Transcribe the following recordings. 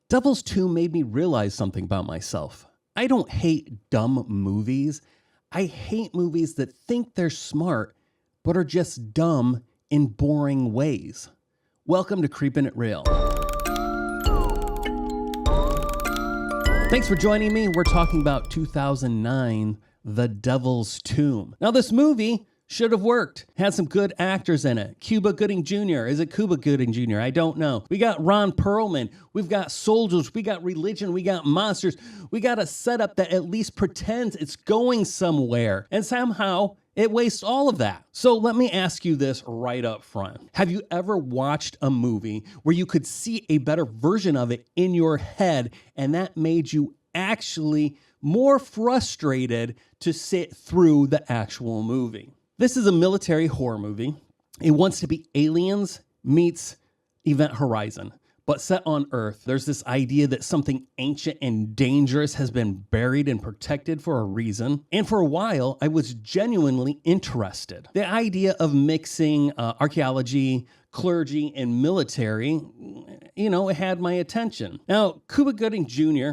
Devil's Tomb made me realize something about myself. I don't hate dumb movies. I hate movies that think they're smart, but are just dumb in boring ways. Welcome to Creepin' It Real. Thanks for joining me. We're talking about 2009, The Devil's Tomb. Now, this movie should have worked. Had some good actors in it. Cuba Gooding Jr. Is it Cuba Gooding Jr.? I don't know. We got Ron Perlman. We've got soldiers. We got religion. We got monsters. We got a setup that at least pretends it's going somewhere. And somehow it wastes all of that. So let me ask you this right up front. Have you ever watched a movie where you could see a better version of it in your head and that made you actually more frustrated to sit through the actual movie? This is a military horror movie. It wants to be Aliens meets Event Horizon, but set on Earth. There's this idea that something ancient and dangerous has been buried and protected for a reason. And for a while, I was genuinely interested. The idea of mixing archaeology, clergy, and military, it had my attention. Now, Cuba Gooding Jr.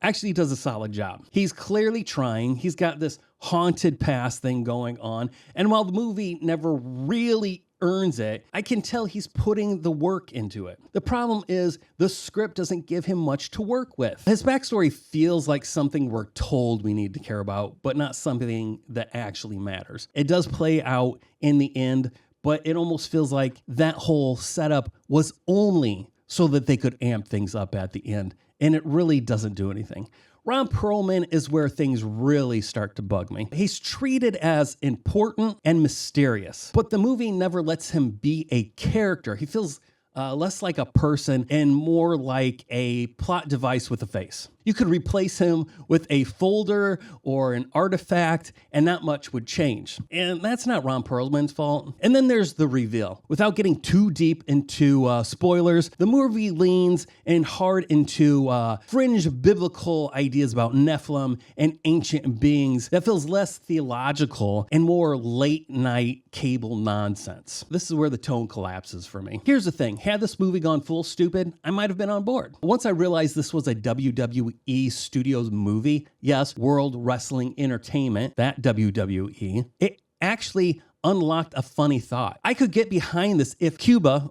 actually does a solid job. He's clearly trying. He's got this haunted past thing going on. And while the movie never really earns it, I can tell he's putting the work into it. The problem is the script doesn't give him much to work with. His backstory feels like something we're told we need to care about, but not something that actually matters. It does play out in the end, but it almost feels like that whole setup was only so that they could amp things up at the end. And it really doesn't do anything. Ron Perlman is where things really start to bug me. He's treated as important and mysterious, but the movie never lets him be a character. He feels less like a person and more like a plot device with a face. You could replace him with a folder or an artifact and not much would change. And that's not Ron Perlman's fault. And then there's the reveal. Without getting too deep into spoilers, the movie leans in hard into fringe biblical ideas about Nephilim and ancient beings that feels less theological and more late night cable nonsense. This is where the tone collapses for me. Here's the thing. Had this movie gone full stupid, I might have been on board. Once I realized this was a WWE Studios movie, yes, World Wrestling Entertainment, that WWE, it actually unlocked a funny thought. I could get behind this if Cuba,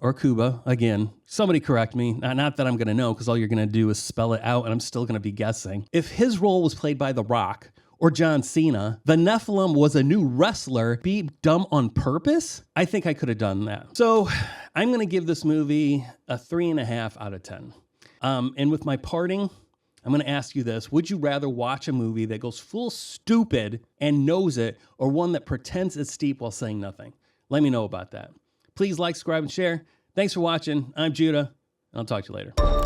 again, somebody correct me, not that I'm going to know because all you're going to do is spell it out and I'm still going to be guessing. If his role was played by The Rock or John Cena, the Nephilim was a new wrestler, be dumb on purpose, I think I could have done that. So I'm going to give this movie a 3.5 out of 10. And with my parting, I'm going to ask you this. Would you rather watch a movie that goes full stupid and knows it, or one that pretends it's deep while saying nothing? Let me know about that. Please like, subscribe, and share. Thanks for watching. I'm Judah, and I'll talk to you later.